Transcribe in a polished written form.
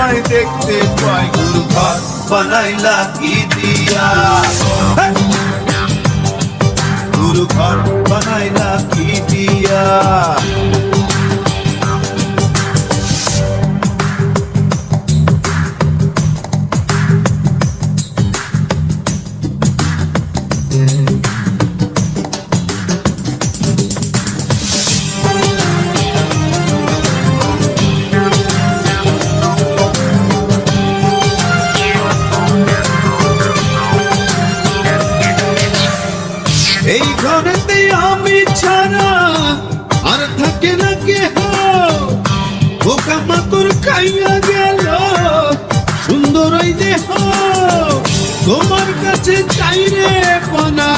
তোমায় দেখতে পাই। গুরু ঘর বানাইলা কি দিয়া, গুরু ঘর বানাইলা কি দিয়া। এই ঘরেতে আমি ছাড়া আর থাকে না কেহ, পোকামাকড় খাইয়া গেল সুন্দর এই দেহ। তোমার কাছে চাই রে পানা